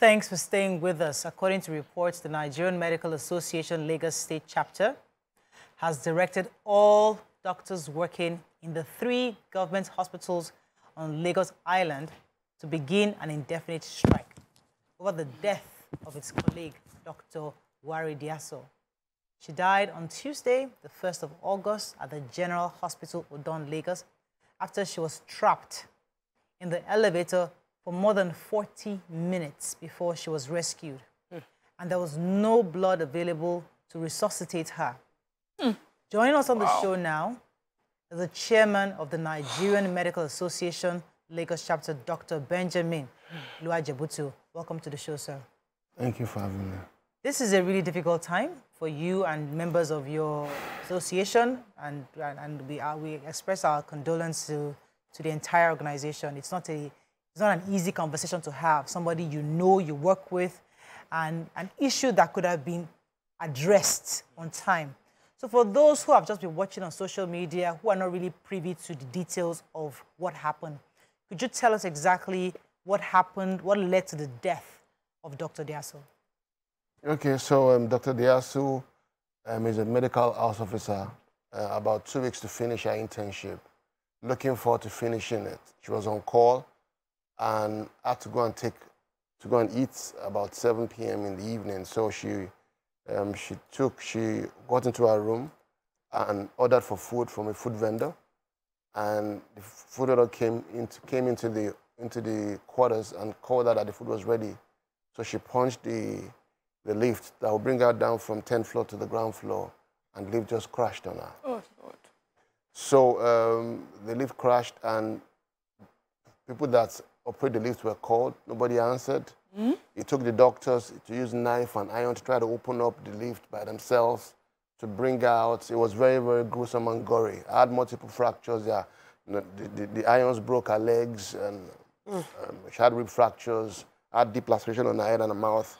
Thanks for staying with us. According to reports, the Nigerian Medical Association Lagos State Chapter has directed all doctors working in the 3 government hospitals on Lagos Island to begin an indefinite strike over the death of its colleague, Dr. Vwaere Diaso. She died on Tuesday, the 1st of August, at the General Hospital, Odan, Lagos, after she was trapped in the elevator for more than 40 minutes before she was rescued. And there was no blood available to resuscitate her. Joining us on the show now is the chairman of the Nigerian Medical Association Lagos Chapter, Dr. Benjamin Luajebutu. Welcome to the show, sir. Thank you for having me. This is a really difficult time for you and members of your association, and we express our condolence to the entire organization. It's not an easy conversation to have. Somebody you know, you work with, and an issue that could have been addressed on time. So for those who have just been watching on social media, who are not really privy to the details of what happened, could you tell us exactly what happened, what led to the death of Dr. Diaso? Okay, so Dr. Diaso is a medical house officer, about 2 weeks to finish her internship. Looking forward to finishing it. She was on call and had to go and eat about 7 p.m. in the evening. So she got into her room and ordered for food from a food vendor, and the food order came into the quarters and called her that the food was ready. So she punched the lift that will bring her down from 10th floor to the ground floor, and the lift just crashed on her. Oh, Lord. So the lift crashed, and people that operate the lift were called. Nobody answered. It took the doctors to use knife and iron to try to open up the lift by themselves to bring out. It was very, very gruesome and gory. I had multiple fractures. Yeah, the irons broke her legs, and she had rib fractures. I had deep laceration on her head and her mouth.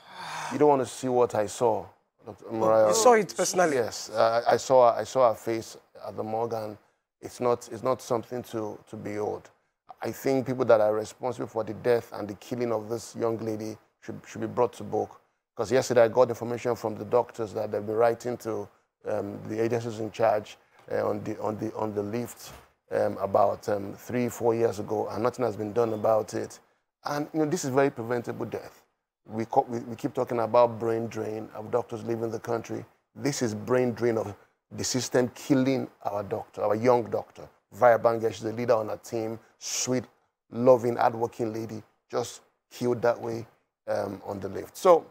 You don't want to see what I saw, Dr. Mariah. You saw it personally? Yes, I saw her face at the morgue, and it's not something to behold. I think people that are responsible for the death and the killing of this young lady should be brought to book. Because yesterday I got information from the doctors that they've been writing to the agencies in charge on the lift about 3-4 years ago, and nothing has been done about it. And this is very preventable death. We keep talking about brain drain of doctors leaving the country. This is brain drain of the system killing our young doctor. Vwaere Diaso, she's the leader on her team, sweet, loving, hardworking lady, just killed that way on the lift. So,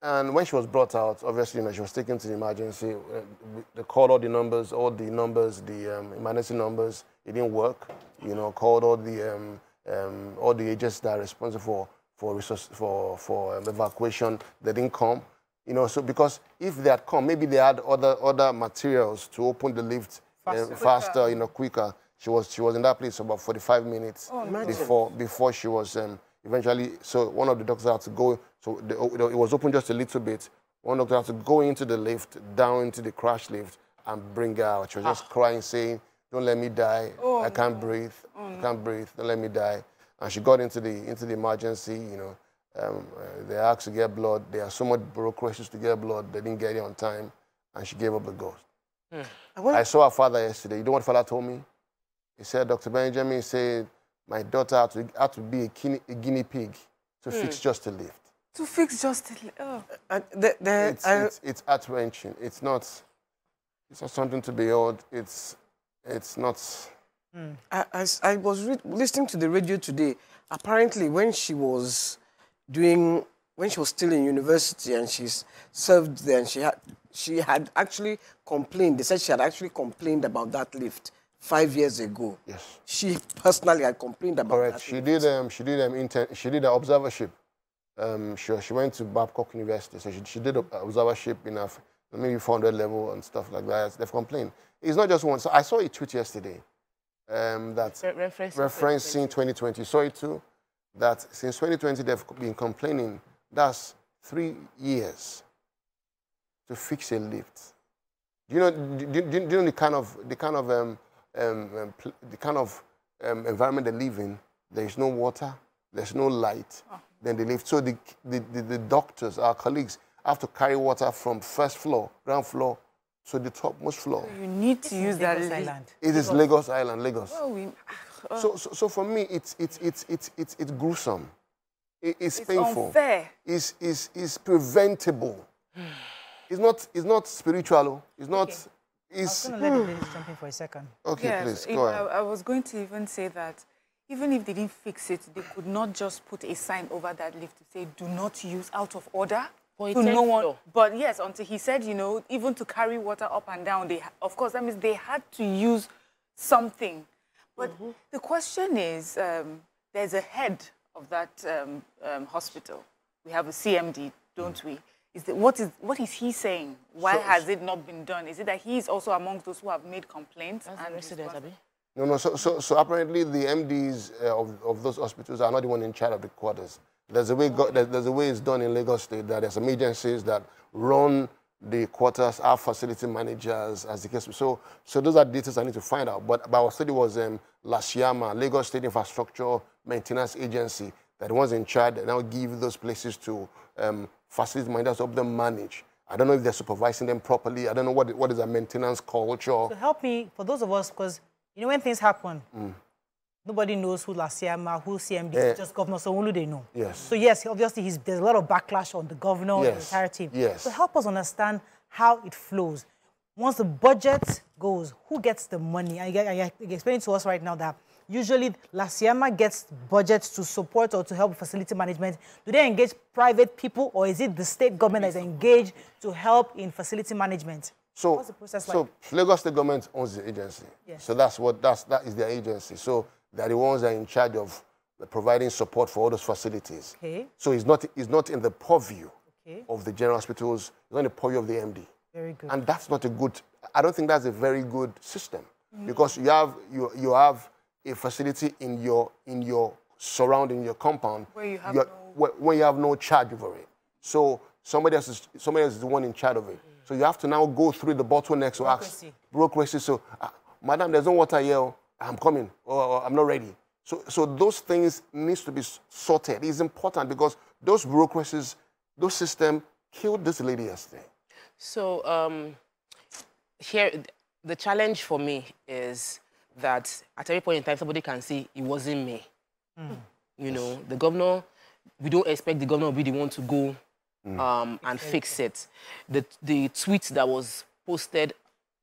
and when she was brought out, obviously, she was taken to the emergency. They called all the numbers, the emergency numbers. It didn't work. Called all the agents that are responsible for evacuation. They didn't come. So because if they had come, maybe they had other materials to open the lift faster, quicker. She was in that place about 45 minutes before she was eventually. So one of the doctors had to go. So it was open just a little bit. One doctor had to go into the lift, down into the crash lift, and bring her out. She was just crying, saying, "Don't let me die. I can't breathe. I can't breathe. Don't let me die." And she got into the emergency. They asked to get blood. There are so much bureaucracies to get blood. They didn't get it on time, and she gave up the ghost. I saw her father yesterday. You know what father told me? He said, Dr. Benjamin said, my daughter had to be a guinea pig to fix just a lift. To fix just a lift? Oh. It's heart-wrenching. It's not something to behold. It's not... I was listening to the radio today. Apparently, when she was still in university and she's served there, and she had actually complained. They said she had actually complained about that lift 5 years ago. Yes. She personally had complained about that. She did an observership. She went to Babcock University, so she did an observership in maybe 400 level and stuff like that. They've complained. It's not just one. So I saw a tweet yesterday that's referencing 2020. You saw it too? That since 2020 they've been complaining. That's 3 years to fix a lift. Do you know the kind of environment they live in? There is no water, there's no light. then they lift. So the doctors, our colleagues, have to carry water from first floor, ground floor, to the topmost floor. So you need to use that island. It is Lagos Island, Lagos. Well, So for me, it's gruesome. It's painful. Unfair. It's preventable. It's not spiritual. It's not. Okay. It's. I was going to let the ladies jump in for a second. Okay, Yes, please go ahead. I was going to even say that even if they didn't fix it, they could not just put a sign over that lift to say, do not use out of order. For a To no 10th one, floor. but yes, until he said, you know, even to carry water up and down, of course, that means they had to use something. But the question is, there's a head of that hospital. We have a CMD, don't we? What is he saying? Why has it not been done? Is it that he is also amongst those who have made complaints? That's and the resident, Abi. No. So apparently the MDs of those hospitals are not the one in charge of the quarters. There's a way it's done in Lagos State that there's some agencies that run the quarters, our facility managers, as the case. So those are details I need to find out. But our study was LASIAMA, Lagos State Infrastructure Maintenance Agency, that was in charge. They now give those places to facility managers to help them manage. I don't know if they're supervising them properly. I don't know what is a maintenance culture. So help me, for those of us, because you know when things happen, nobody knows who LASIAMA, who CMD, it's just Governor Sanwo-Olu they know. Yes. So yes, obviously there's a lot of backlash on the governor and the entire team. Yes. So help us understand how it flows. Once the budget goes, who gets the money? I explained to us right now that usually LASIAMA gets budgets to support or to help facility management. Do they engage private people, or is it the state government that is engaged to help in facility management? So, what's the process like? Lagos State government owns the agency. Yes. So that is their agency. So they're the ones that are in charge of providing support for all those facilities. Okay. So it's not in the purview Okay. of the general hospitals. It's not in the purview of the MD. Very good. And that's not a good. I don't think that's a very good system, because you have a facility in your surrounding, your compound, Where you have when you have no charge over it. So somebody else is the one in charge of it. So you have to now go through the bottlenecks to ask bureaucracy. So, madam, there's no water here. I'm coming, or I'm not ready. So those things needs to be sorted. It's important because those bureaucracies, those systems killed this lady yesterday. So here, the challenge for me is that at every point in time, somebody can say, it wasn't me. You know, the governor, we don't expect the governor to be the one to go and fix it. The tweet that was posted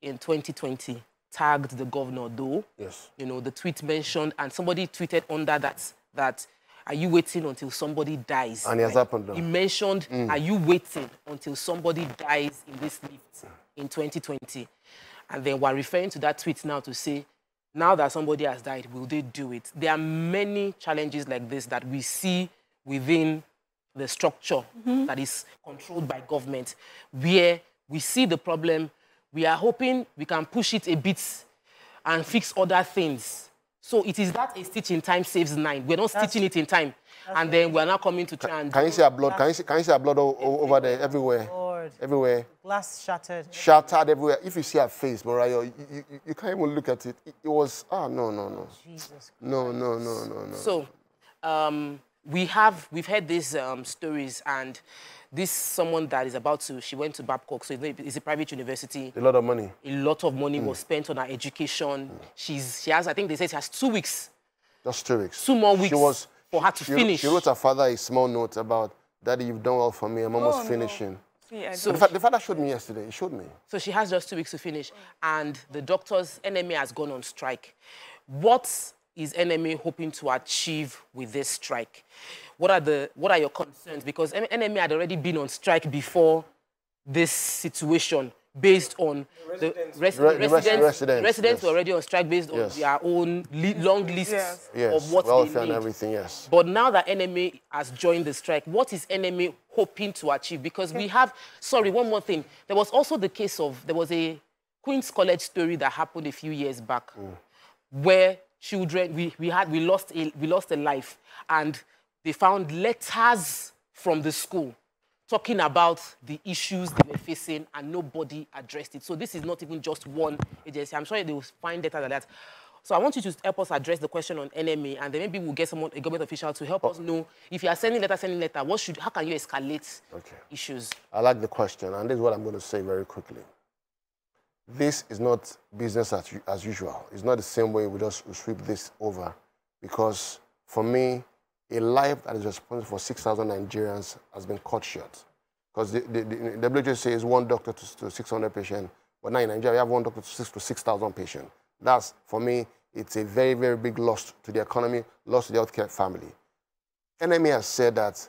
in 2020 tagged the governor, though. Yes. You know, the tweet mentioned, and somebody tweeted under that are you waiting until somebody dies? And it has happened now. He mentioned, are you waiting until somebody dies in this lift in 2020? And then we're referring to that tweet now to say, now that somebody has died, will they do it? There are many challenges like this that we see within the structure that is controlled by government, where we see the problem, we are hoping we can push it a bit and fix other things. So it is that a stitch in time saves 9. We're not stitching it in time. And then we're now coming to try and... Can you see our blood? Can you see our blood over there, everywhere? Lord. Everywhere. Glass shattered. Shattered everywhere. If you see her face, Mariah, you can't even look at it. It was, no. Jesus. No. So we've heard these stories, and this someone that is about to, she went to Babcock, so it's a private university. A lot of money. A lot of money was spent on her education. She has, I think they said she has 2 weeks. Just 2 weeks. 2 more weeks for her to finish. She wrote her father a small note about, Daddy, you've done well for me. I'm almost finishing. Yeah, So The father showed me yesterday. He showed me. So she has just 2 weeks to finish. And the doctors, NMA has gone on strike. What is NMA hoping to achieve with this strike? What are your concerns? Because NMA had already been on strike before this situation, based on the residents were already on strike based on their own long lists of what welfare they need. and everything, yes. But now that NMA has joined the strike, what is NMA hoping to achieve? Because we have, sorry, one more thing. There was also the case of, there was a Queen's College story that happened a few years back, where children, we lost a life, and they found letters from the school talking about the issues they were facing, and nobody addressed it. So this is not even just one agency. I'm sure they will find data like that. So I want you to help us address the question on NMA, and then maybe we'll get a government official to help us know if you are sending letter, how can you escalate issues? I like the question, and this is what I'm going to say very quickly. This is not business as usual. It's not the same way we just sweep this over, because for me, a life that is responsible for 6,000 Nigerians has been cut short. Because the WHO says 1 doctor to 600 patients, but now in Nigeria, we have 1 doctor to 6,000 patients. That's, for me, it's a very, very big loss to the economy, loss to the healthcare family. NMA has said that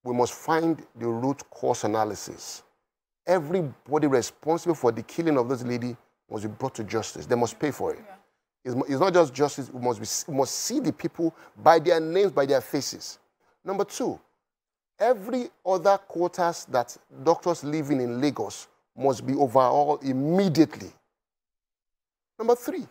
we must find the root cause analysis. Everybody responsible for the killing of this lady must be brought to justice. They must pay for it. Yeah. It's not just justice. We must see the people by their names, by their faces. Number 2, every other quarters that doctors live in Lagos must be overhauled immediately. Number 3,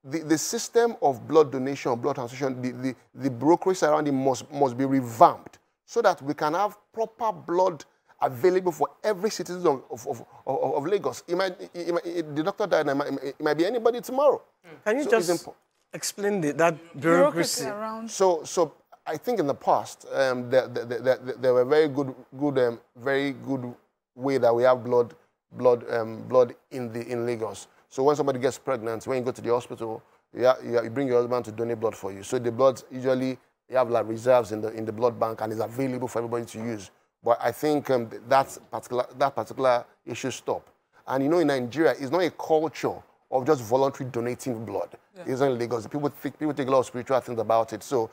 the system of blood donation, blood transfusion, the bureaucracy around it must be revamped so that we can have proper blood available for every citizen of Lagos. The doctor died, it might be anybody tomorrow. Can you just explain that bureaucracy around? So I think in the past, there were very good way that we have blood in Lagos. So when somebody gets pregnant, when you go to the hospital, you bring your husband to donate blood for you. So the blood, usually you have like reserves in the blood bank and is available for everybody to use. But I think that particular issue stopped. And you know, in Nigeria, it's not a culture of just voluntarily donating blood. Yeah. It's in Lagos. People take a lot of spiritual things about it. So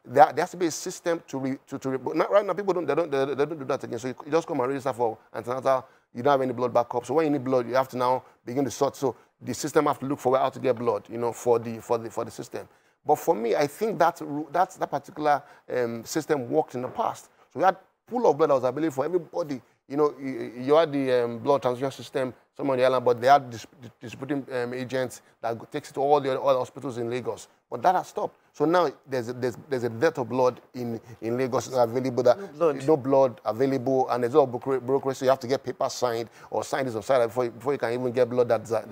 there has to be a system right now, people don't do that again. So you just come and register for antenatal. You don't have any blood backup. So when you need blood, you have to now begin to sort. So the system have to look for how to get blood, you know, for the system. But for me, I think that particular system worked in the past. So we had pool of blood that was available for everybody. You know, you had the blood transfusion system, some on the island, but they had distributing agents that takes it to all the hospitals in Lagos. But that has stopped. So now there's a dearth of blood in Lagos available. No blood available, and there's all bureaucracy. You have to get papers signed or sign this on side before you can even get blood that's not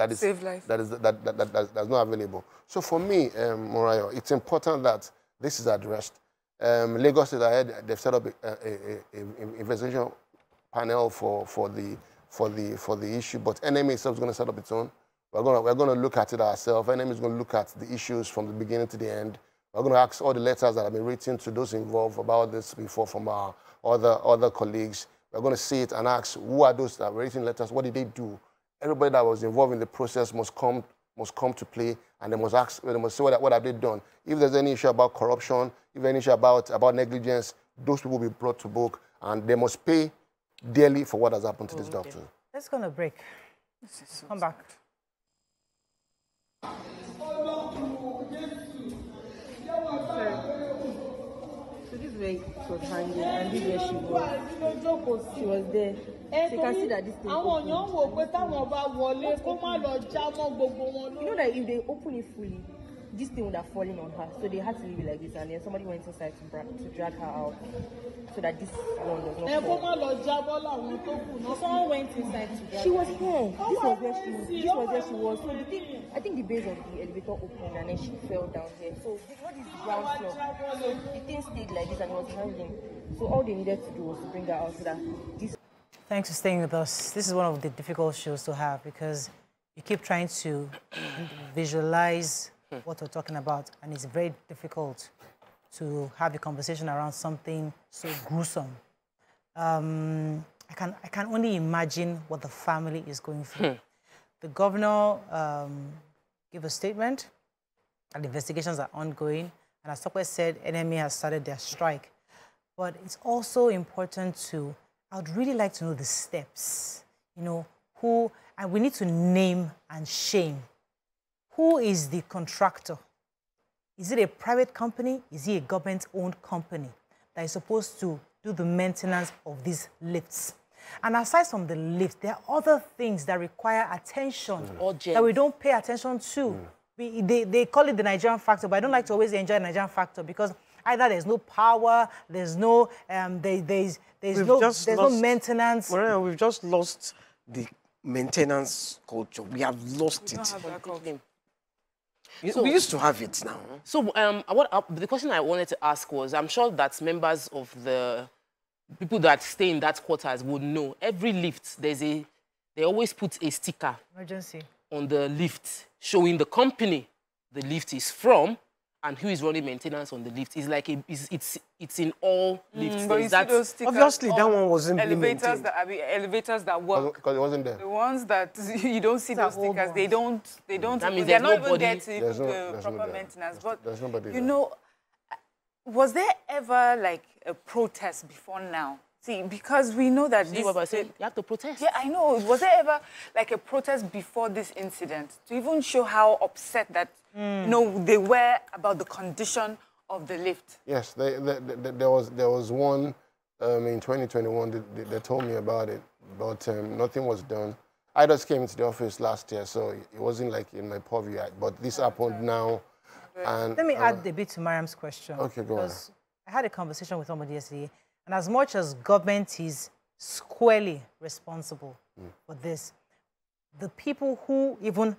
available. So for me, Morayo, it's important that this is addressed. Lagos is ahead. They've set up an investigation panel for the issue, but NMA itself is going to set up its own. We're going to look at it ourselves. NMA is going to look at the issues from the beginning to the end. We're going to ask all the letters that have been written to those involved about this before from our other colleagues. We're going to see it and ask who are those that have written letters. What did they do? Everybody that was involved in the process must come to play, and they must ask. They must say what have they done. If there's any issue about corruption, if there's any issue about negligence, those people will be brought to book, and they must pay dearly for what has happened to this doctor. Let's go on a break. Come back. So this is where it was hanging, and this is where she was. She was there. So you can see that this thing opened. You know that if they open it fully, this thing would have fallen on her. So they had to leave it like this, and then somebody went inside to drag her out so that this one does not fall. Someone went inside to drag her. She was here. This was where she was. So the thing, I think the base of the elevator opened and then she fell down here. So what is the ground floor? So the thing stayed like this and it was hanging. So all they needed to do was to bring her out so that this. Thanks for staying with us. This is one of the difficult shows to have because you keep trying to visualize what we're talking about, and it's very difficult to have a conversation around something so gruesome. I can only imagine what the family is going through. The governor gave a statement, and the investigations are ongoing, and as Tokwe said, NMA has started their strike. But it's also important to, I would really like to know the steps, you know, who, and we need to name and shame. Who is the contractor? Is it a private company? Is it a government-owned company that is supposed to do the maintenance of these lifts? And aside from the lift, there are other things that require attention that we don't pay attention to. They call it the Nigerian factor, but I don't like to always enjoy the Nigerian factor because either there's no power, there's no there's no maintenance. Well, we've just lost the maintenance culture. We have lost it. We used to have it now. So the question I wanted to ask was, I'm sure that members of the people that stay in that quarters would know, every lift, they always put a sticker Emergency. on the lift showing the company the lift is from and who is running maintenance on the lift. It's like it's in all lifts. But you see those stickers obviously that one wasn't elevators that work. Because it wasn't there. The ones that you don't see those stickers, they don't. That means they're there's not nobody. even there to There's proper nobody. maintenance. But There's nobody you there. know, was there ever like a protest before now? See, because we know that See what I said? You have to protest. Yeah, I know. Was there ever like a protest before this incident to even show how upset that you know they were about the condition of the lift? Yes, there was one in 2021. They told me about it, but nothing was done. I just came into the office last year, so it wasn't like in my purview. But this happened now. And Let me add a bit to Mariam's question. Okay, go on. Because I had a conversation with somebody yesterday, and as much as government is squarely responsible for this, the people who even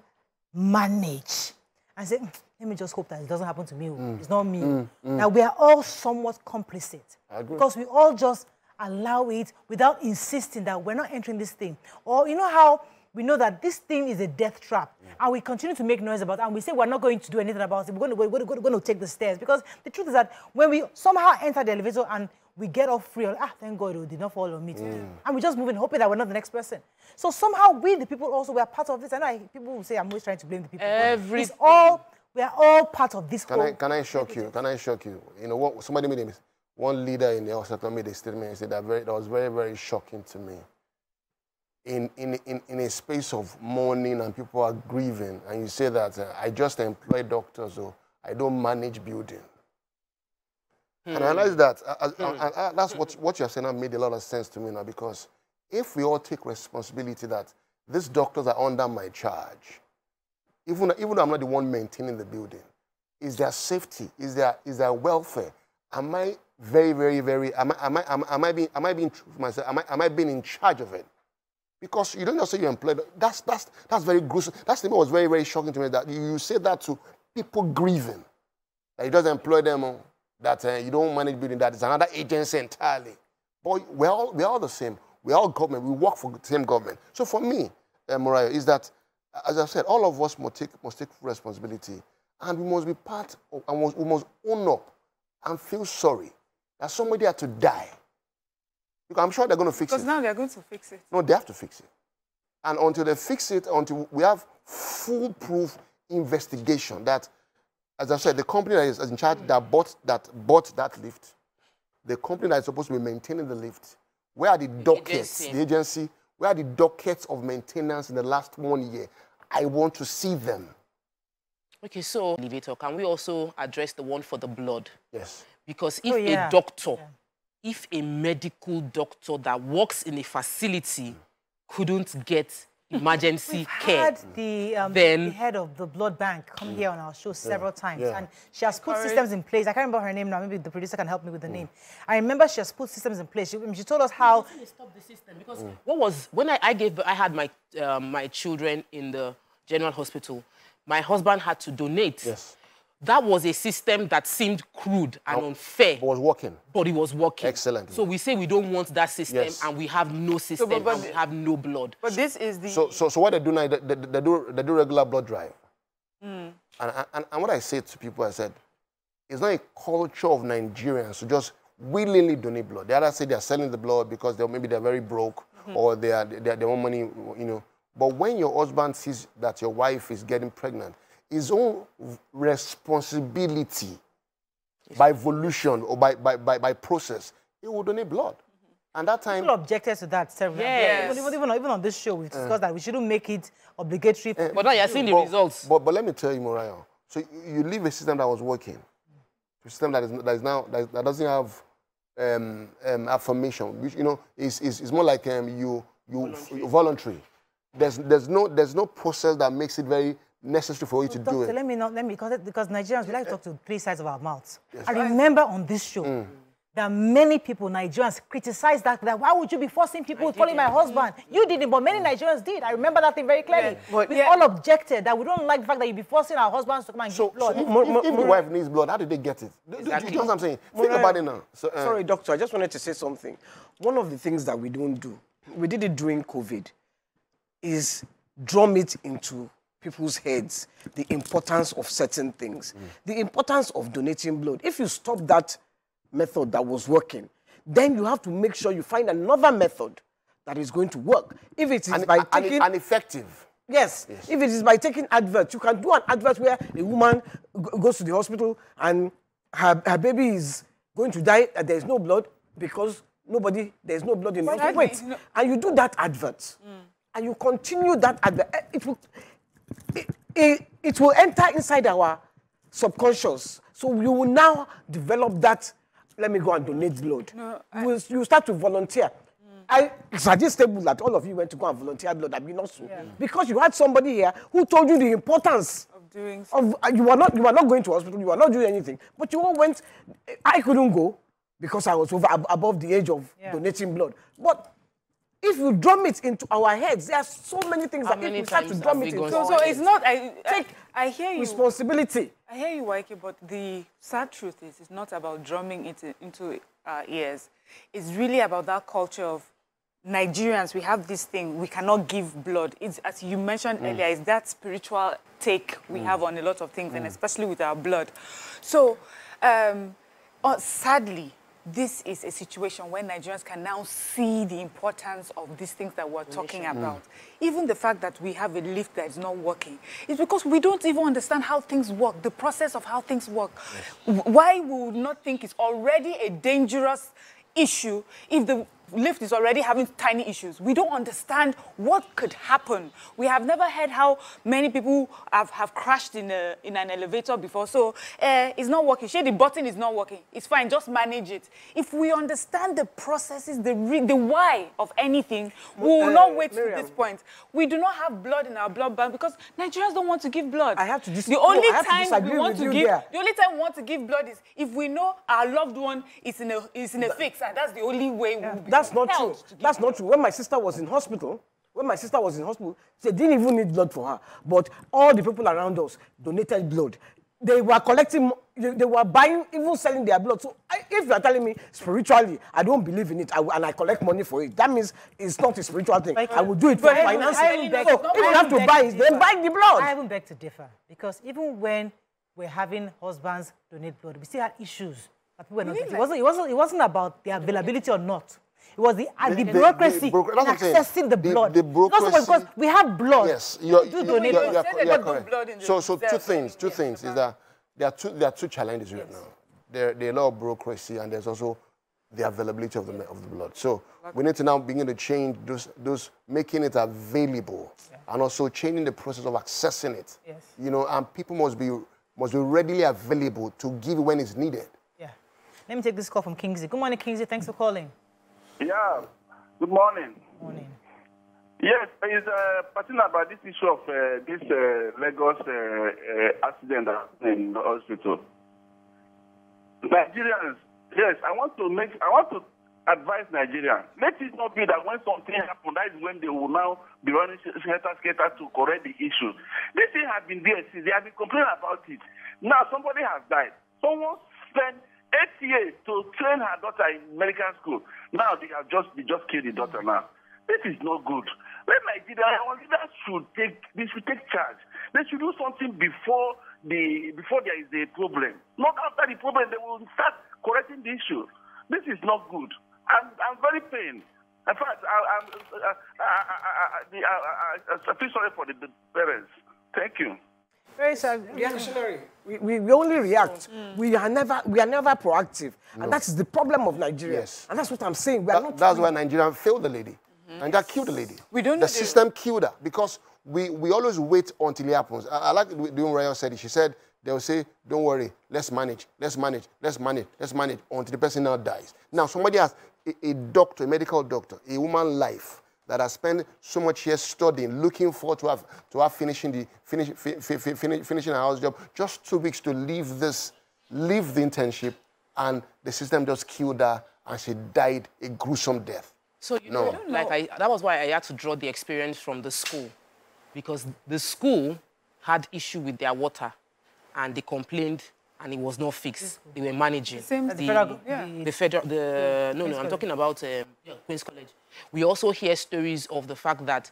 manage and say, let me just hope that it doesn't happen to me. It's not me. Now, we are all somewhat complicit. I agree. Because we all just allow it without insisting that we're not entering this thing. Or you know how we know that this thing is a death trap, and we continue to make noise about it, and we say we're not going to do anything about it. We're going to take the stairs. Because the truth is that when we somehow enter the elevator and we get off free, thank God it did not fall on me today. And we just moving, hoping that we're not the next person. So somehow we, the people, also, we are part of this. I know people will say I'm always trying to blame the people. We are all part of this. Can I shock you? Can I shock you? You know what? Somebody made one leader in the hospital made a statement and said that was very, very shocking to me. In a space of mourning and people are grieving, and you say that I just employ doctors, so I don't manage building. And I realize that, and that's what you're saying now made a lot of sense to me now, because if we all take responsibility that these doctors are under my charge, even though I'm not the one maintaining the building, is their safety, is their welfare? Am I very, very, very? Am I being true for myself? Am I being in charge of it? Because you don't just say you employed. That's very gruesome. That statement was very, very shocking to me. That you say that to people grieving, that you just employ them, that you don't manage building. That is another agency entirely. But we're all the same. We're all government. We work for the same government. So for me, Mariah, is that, as I said, all of us must take full responsibility, and we must be part of, and we must own up and feel sorry that somebody had to die. Because I'm sure they're going to fix it. Because now they're going to fix it. No, they have to fix it. And until they fix it, until we have foolproof investigation that, as I said, the company that is in charge that bought that lift, the company that is supposed to be maintaining the lift, where are the dockets, the agency, where are the dockets of maintenance in the last 1 year? I want to see them. Okay, so, elevator, can we also address the one for the blood? Yes. Because if a doctor, if a medical doctor that works in a facility couldn't get emergency care, the head of the blood bank come here on our show several times, and she has put systems in place. I can't remember her name now. Maybe the producer can help me with the name. I remember she has put systems in place. She told us how to stop the system, because what was when I had my my children in the general hospital, my husband had to donate. Yes. That was a system that seemed crude and unfair. But it was working. But it was working. Excellent. So we say we don't want that system, and we have no system, and we have no blood. But this is the... So what they do now, they do regular blood drive. And what I say to people, I said, it's not a culture of Nigerians to just willingly donate blood. The others say they're selling the blood because maybe they're very broke, or they want money, you know. But when your husband sees that your wife is getting pregnant, his own responsibility by evolution or by process, he will donate blood. And that time... People objected to that several times. Even on this show, we've discussed that we shouldn't make it obligatory. But now you're seeing the results. But let me tell you, Mariah, so you leave a system that was working, a system that doesn't have affirmation, which, you know, is more like voluntary. There's no process that makes it very necessary for you to do it. Let me because Nigerians, we like to talk to three sides of our mouths. Yes. I remember on this show There are many people, Nigerians, criticize that why would you be forcing people to follow my husband? You didn't, but many Nigerians did. I remember that thing very clearly. We all objected that we don't like the fact that you be forcing our husbands to come and give blood. If the wife needs blood, how did they get it? Exactly. Do you know what I'm saying? Think about it now. So, sorry, doctor, I just wanted to say something. One of the things that we don't do, we did it during COVID, is drum it into people's heads, the importance of certain things, the importance of donating blood. If you stop that method that was working, then you have to make sure you find another method that is going to work. If it is by taking... And effective. Yes. If it is by taking adverts, you can do an advert where a woman goes to the hospital and her baby is going to die and there is no blood because there is no blood in the hospital. Wait, and you do that advert, and you continue that advert. It will enter inside our subconscious. So you will now develop that, let me go and donate blood. You start to volunteer. I suggest that all of you went to go and volunteer blood. I mean, not so. Because you had somebody here who told you the importance of doing you were not going to hospital, you were not doing anything. But you all went. I couldn't go because I was above the age of donating blood. But if you drum it into our heads, there are so many things that people start to drum it into our heads. So it's not, I hear you. Responsibility. I hear you, Waike, but the sad truth is it's not about drumming it into our ears. It's really about that culture of Nigerians. We have this thing, we cannot give blood. It's, as you mentioned earlier, it's that spiritual take we have on a lot of things, and especially with our blood. So, sadly, this is a situation where Nigerians can now see the importance of these things that we're talking about. Even the fact that we have a lift that is not working is because we don't even understand how things work, the process of how things work. Why we would not think it's already a dangerous issue if the lift is already having tiny issues. We don't understand what could happen. We have never heard how many people have crashed in an elevator before. So it's not working. The button is not working. It's fine. Just manage it. If we understand the processes, the why of anything, we will not wait to this point. We do not have blood in our blood bank because Nigerians don't want to give blood. I have to disagree. The only time we want to give blood is if we know our loved one is in a fix, and that's the only way we'll be. That's not true. That's not true. When my sister was in hospital, they didn't even need blood for her. But all the people around us donated blood. They were collecting, they were buying, even selling their blood. So if you are telling me spiritually, I don't believe in it, and I collect money for it, that means it's not a spiritual thing. I will do it for finance. So if you have to buy it, then buy the blood. I haven't begged to differ. Because even when we're having husbands donate blood, we still had issues. But we were not, it wasn't about the availability or not. It was the bureaucracy in accessing the blood. The bureaucracy, because we have blood. Yes, you're correct. So two things is that there are two challenges right now. There are a lot of bureaucracy, and there's also the availability of the blood. So we need to now begin to change those making it available, and also changing the process of accessing it. Yes. You know, and people must be readily available to give when it's needed. Yeah. Let me take this call from Kingsley. Good morning, Kingsley. Thanks for calling. Yeah, good morning. Morning. Yes, it's talking about this issue of this Lagos accident in the hospital. Nigerians, yes, I want to advise Nigerians. Let it not be that when something happens, that is when they will now be running skater to correct the issue. This thing has been there since they have been complaining about it. Now somebody has died. Someone spent 8 years to train her daughter in medical school. Now they just killed the daughter now. This is not good. Let Nigeria, our leaders should take charge. They should do something before there is a problem. Not after the problem, they will start correcting the issue. This is not good. I'm very pained. In fact, I feel sorry for the parents. Thank you. Very reactionary. We only react. We are never proactive, and that is the problem of Nigeria. Yes. And that's what I'm saying. That's why Nigeria failed the lady. Nigeria killed the lady. The system killed her because we always wait until it happens. I like the way Royal said it. She said they will say, "Don't worry, let's manage until the person now dies." Now somebody has a doctor, a medical doctor, a woman life that has spent so much years studying, looking forward to have finishing her house job, just 2 weeks to leave the internship and the system just killed her, and she died a gruesome death. So you know, that was why I had to draw the experience from the school, because the school had issue with their water, and they complained, and it was not fixed. They were managing. I'm talking about Queen's College. We also hear stories of the fact that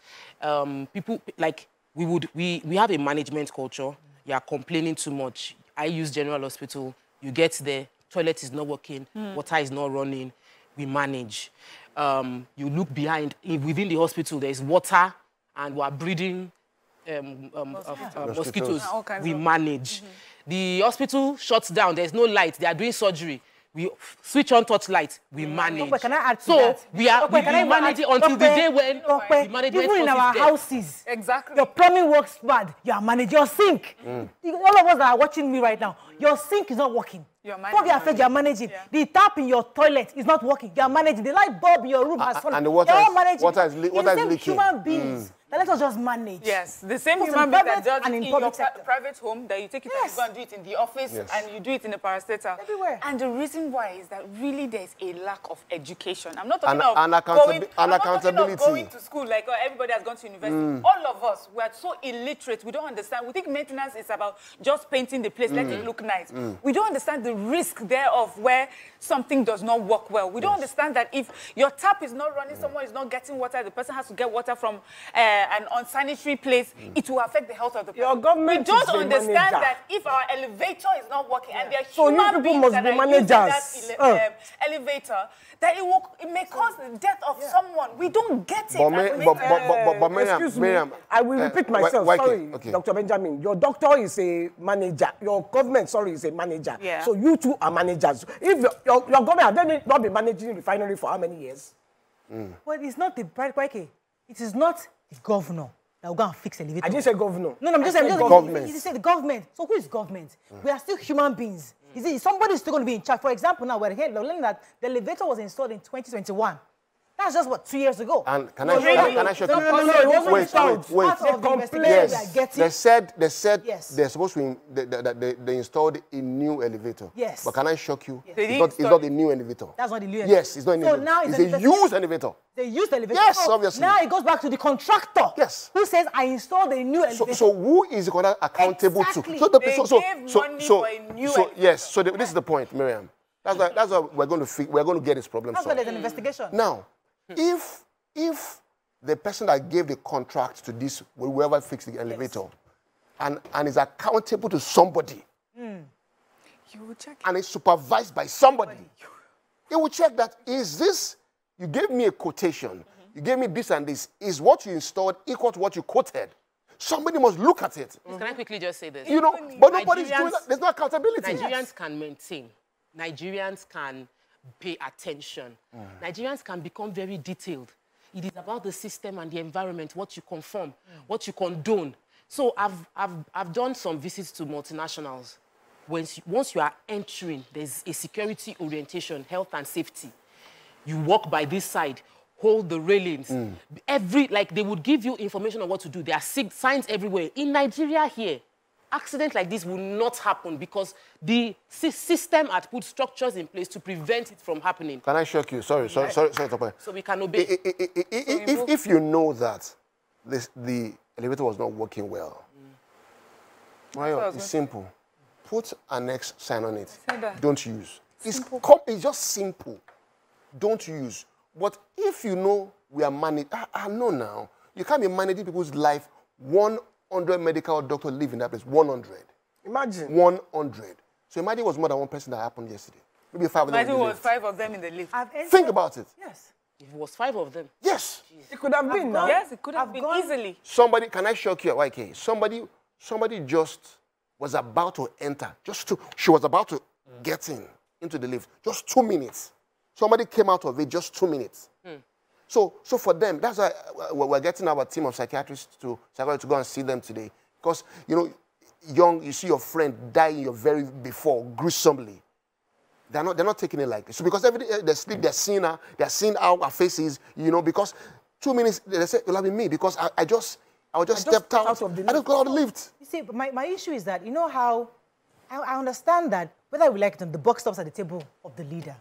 people, like, we have a management culture. You are complaining too much. I use General Hospital. You get there, toilet is not working, water is not running. We manage. You look behind, within the hospital, there is water, and we are breeding mosquitoes. We manage. The hospital shuts down, there's no light, they are doing surgery. We switch on torchlight, we manage. Can I add to so that? we manage it until the day when the management even in our dead. houses, exactly. Your plumbing works bad, you are managing your sink. All of us that are watching me right now, your sink is not working. You're managing. You are managing. Yeah. The tap in your toilet is not working. You are managing. The light bulb in your room has fallen. And the water is leaking. Human beings. Let us just manage. Yes, the same human being that does and in your private home, that you take it and you go and do it in the office, and you do it in the parastatal. Everywhere. And the reason why is that really there's a lack of education. I'm not talking of going to school like everybody has gone to university. All of us, we are so illiterate. We don't understand. We think maintenance is about just painting the place, let it look nice. We don't understand the risk thereof where something does not work well. We don't understand that if your tap is not running, someone is not getting water, the person has to get water from an unsanitary place, it will affect the health of the person. Your government we don't understand that if our elevator is not working and there are so human beings that are using that elevator, that it may cause the death of someone. We don't get it. Excuse me, I will repeat myself. Sorry, Dr. Benjamin. Your doctor is a manager. Your government, is a manager. Yeah. So you two are managers. If your government has then not been managing refinery for how many years? Well, it's not the it is not the governor that will go and fix elevator. I didn't say governor. No, I'm just saying government. You said the government. So who is government? We are still human beings. Somebody is still going to be in charge. For example, now we're learning that the elevator was installed in 2021. That's just what, 2 years ago. And can I show you? Wait. Yes. They said they're supposed to they installed a new elevator. Yes. But can I shock you? Yes. It's not a new elevator. That's not the new elevator. Yes, it's not a new elevator. Now it's a used elevator. They used the elevator. Yes, obviously. Now it goes back to the contractor. Yes. Who says I installed a new elevator. So who is the contractor accountable to? Yes. So this is the point, Miriam. That's why we're going to get this problem solved. That's why there's an investigation. Now, if the person that gave the contract to this, whoever fixed the elevator, and is accountable to somebody, you will check and is supervised by somebody, you will check that, is this, you gave me a quotation, you gave me this and this, is what you installed equal to what you quoted? Somebody must look at it. Can I quickly just say this? But nobody's doing that. There's no accountability. Nigerians can maintain. Nigerians can pay attention. Nigerians can become very detailed. It is about the system and the environment, what you conform, what you condone. So I've done some visits to multinationals. Once you are entering, there's a security orientation, health and safety. You walk by this side, hold the railings. They would give you information on what to do. There are signs everywhere. In Nigeria here, accidents like this will not happen because the system had put structures in place to prevent it from happening. Can I shock you? Sorry. So we can obey. If you know that the elevator was not working well, it's simple. Put an X sign on it. Don't use. It's just simple. Don't use. But if you know we are managing, I know now, you can't be managing people's life 100 medical doctors live in that place. 100. Imagine. 100. So imagine it was more than one person that happened yesterday. Maybe 5 of them. Imagine it was 5 of them in the lift. Think about it. Yes. If it was 5 of them. Yes. Jeez. It could have been now. Yes, it could have been easily. Somebody, can I shock you at YK? Somebody just was about to enter. She was about to get into the lift. Just 2 minutes. Somebody came out of it just 2 minutes. So for them, that's why we're getting our team of psychiatrists to go and see them today. Because, you see your friend die in your very before, gruesomely. They're not taking it like this. So because every day they sleep, they're seeing her, they're seeing how her face is, because 2 minutes, they say, it'll be me, because I just stepped out of the lift. I just got out of the lift. You see, my issue is that, how I understand that whether we like it, the buck stops at the table of the leader.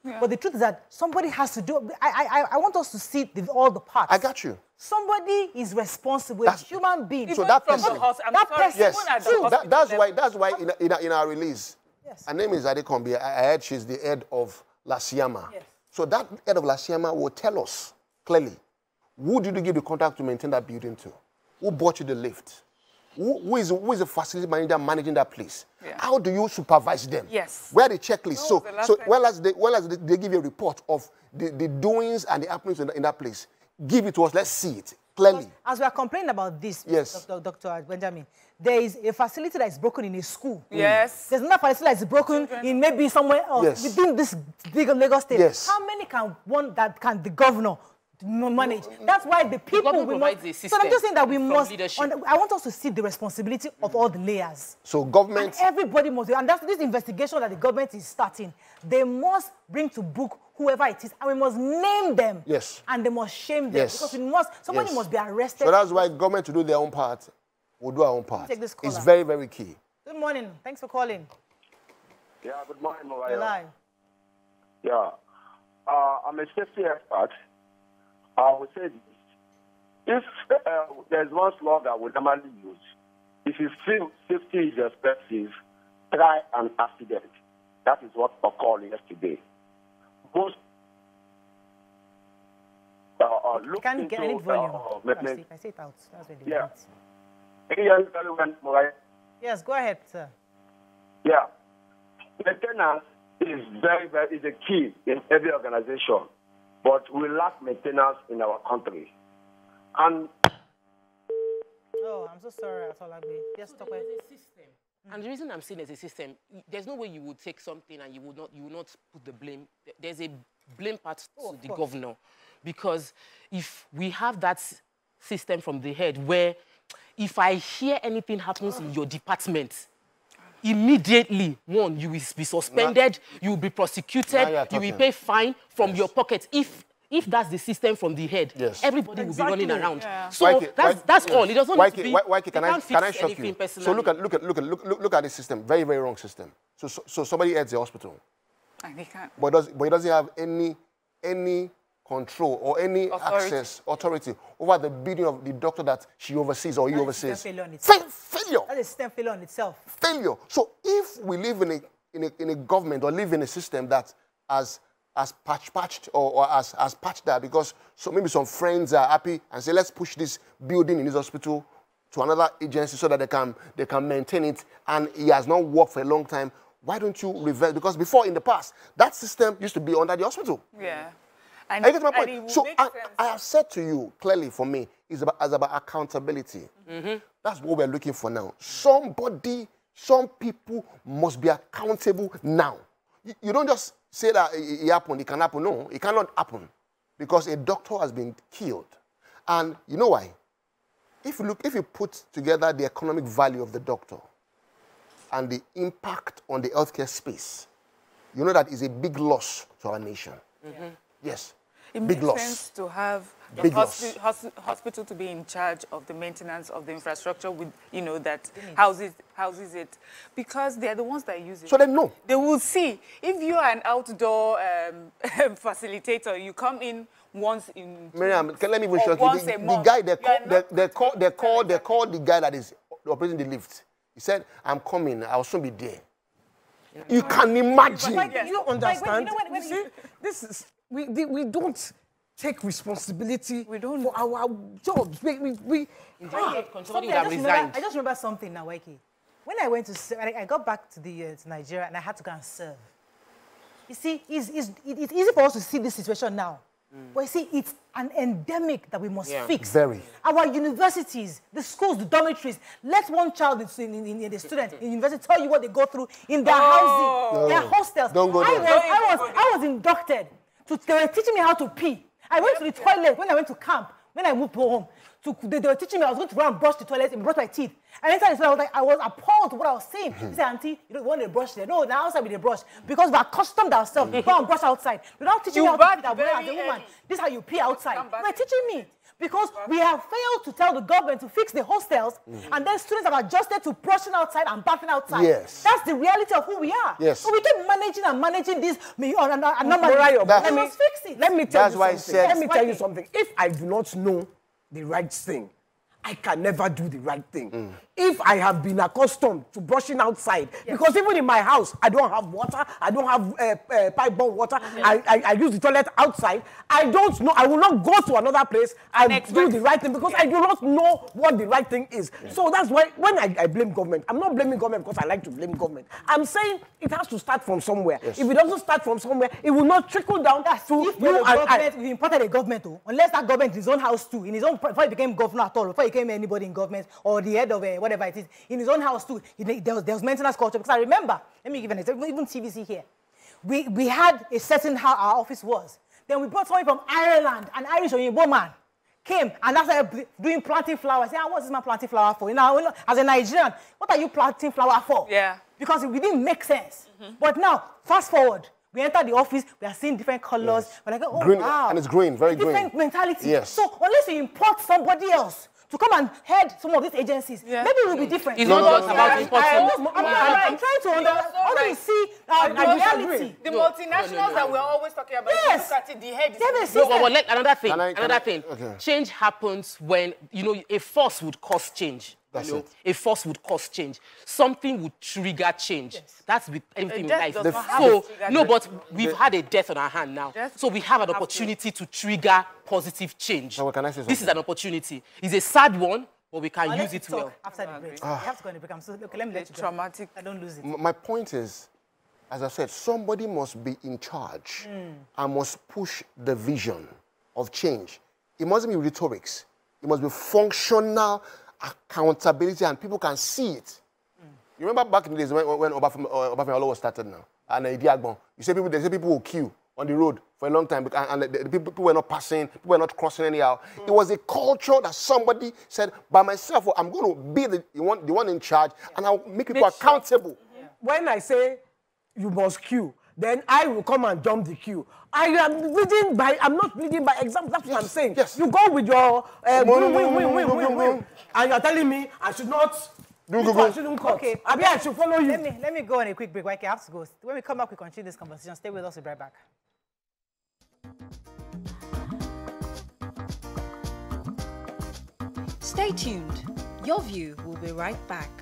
But the truth is that somebody has to do. I want us to see all the parts. I got you. Somebody is responsible. A human being. So that person. Yes. So that's why in our release, her name is Adekombi. I heard she's the head of La Siama. Yes. So that head of La Siama will tell us clearly, who did you give the contract to maintain that building to? Who bought you the lift? Who is the facility manager managing that place? Yeah. How do you supervise them? Yes. Where are the checklists? So well as they give you a report of the doings and the happenings in that place, give it to us. Let's see it clearly. As we are complaining about this, yes, Dr. Benjamin, there is a facility that is broken in a school. Yes. There's another facility that is broken in maybe somewhere else within this big Lagos state. Yes. How many can the governor manage? That's why the people we must. So I'm just saying that we must. I want us to see the responsibility of all the layers. So government. And everybody must. And that's this investigation that the government is starting. They must bring to book whoever it is, and we must name them. Yes. And they must shame them. Yes. Because we must. Somebody must be arrested. So that's why government to do their own part. We'll do our own part. Take this caller. It's very, very key. Good morning. Thanks for calling. Yeah, good morning, Vwaere. You're live. Yeah. I'm a safety expert. I would say this. If there's one slogan we normally use, if you feel safety is expensive, try an accident. That is what occurred yesterday. Most you can't get any volume. I say it out. That's what they want. Yes, go ahead, sir. Yeah. Maintenance is is a key in every organization, but we lack maintenance in our country. And oh, I'm so sorry, just talk about a system. And the reason I'm saying there's a system, there's no way you would take something and you will not put the blame. There's a blame part to the governor, because if we have that system from the head where if I hear anything happens in your department, immediately, one, you will be suspended, you will be prosecuted, you will pay fine from your pocket. If that's the system from the head, everybody will be running around. Yeah. So that's all. It doesn't need to be. Can I shock you? So look at the system. Very, very wrong system. So somebody heads the hospital, but he doesn't have any control or any authority over the building of the doctor that she oversees or he oversees. Failure. That is system failure on itself. Failure. So if we live in a government or live in a system that has patched or has patched that because maybe some friends are happy and say, let's push this building in this hospital to another agency so that they can maintain it, and it has not worked for a long time, why don't you reverse? Because before, in the past, that system used to be under the hospital. Yeah. And I get my point. So I have said to you, clearly for me, it's about accountability. That's what we're looking for now. Some people must be accountable now. You don't just say that it happened, it can happen. No, it cannot happen because a doctor has been killed. And you know why? If you put together the economic value of the doctor and the impact on the healthcare space, you know that is a big loss to our nation. Yes. It makes sense to have the hospital to be in charge of the maintenance of the infrastructure with, that houses it, because they're the ones that use it. So they know. They will see. If you are an outdoor facilitator, you come in once in Miriam, let me even show you. The guy, they call the guy that is operating the lift. He said, I'm coming, I'll soon be there. You can imagine. You understand? You see, this is... We don't take responsibility for our jobs. I just remember something now, Waike. When I went I got back to Nigeria and I had to go and serve. You see, it's easy for us to see this situation now. But you see, it's an endemic that we must fix. Very. Our universities, the schools, the dormitories, let one child in the student in university tell you what they go through in their housing, their hostels. Don't go there. I was inducted. They were teaching me how to pee. I went to the toilet when I went to camp, when I moved home. They were teaching me I was going to go and brush the toilet and brush my teeth. And inside I was appalled to what I was saying. He said, Auntie, you don't want to brush there. No, now outside with the brush. Because we're accustomed ourselves to go and brush outside. Without teaching me how to pee that way as a woman. This is how you pee outside. They were teaching me. because we have failed to tell the government to fix the hostels, and then students have adjusted to brushing outside and bathing outside. Yes. That's the reality of who we are. Yes. So we keep managing this. Let me fix it. Let me tell That's you why I something. said- Let me tell you something. If I do not know the right thing, I can never do the right thing. If I have been accustomed to brushing outside, because even in my house, I don't have water, I don't have pipe-borne water, I use the toilet outside, I don't know, I will not go to another place and do the right thing because I do not know what the right thing is. So that's why when I blame government, I'm not blaming government because I like to blame government. I'm saying it has to start from somewhere. If it doesn't start from somewhere, it will not trickle down to you and I. We imported a government, unless that government in his own house too, in his own, before he became governor at all, before he became anybody in government or the head of whatever it is, in his own house too, there was maintenance culture. Because I remember, let me give an example, even TVC here, we had a certain how our office was. Then we brought somebody from Ireland, an Irish Oyinbo man, came and started doing planting flowers. Yeah, what's this man planting flower for? You know, as a Nigerian, what are you planting flower for? Yeah. Because it didn't make sense. But now, fast forward, we enter the office, we are seeing different colors. We're like, oh, green, wow. and it's green, very green. Different mentality. Yes. So unless you import somebody else to come and head some of these agencies, maybe it will be different. It's not just about importing. I'm trying to understand, see reality. The multinationals that we're always talking about, Yes. look at it, the head is... Another thing. Okay. Change happens when, a force would cause change. A force would cause change. Something would trigger change. Yes. That's with anything in death life. does not have to trigger change. But we've had a death on our hand now. So we have an opportunity to trigger positive change. So can I say something? This is an opportunity. It's a sad one, but we can use it well. After the break. We have to go on the break. Okay, let me let you go. Traumatic. I don't lose it. My point is, as I said, somebody must be in charge and must push the vision of change. It mustn't be rhetorics. It must be functional accountability, and people can see it. You remember back in the days when Obafemi was started now, and Idiagbon, they say people will queue on the road for a long time, and the people were not passing, people were not crossing anyhow. It was a culture that somebody said, by myself, I'm going to be the one in charge, and I'll make people accountable. When I say you must queue, then I will come and jump the queue. I'm not leading by example. That's what I'm saying. Yes. You go with your win. And you're telling me I should not I shouldn't cut. Okay. I should follow you. Let me go on a quick break. Okay, I have to go. When we come back, we continue this conversation. Stay with us. We'll be right back. Stay tuned. Your View will be right back.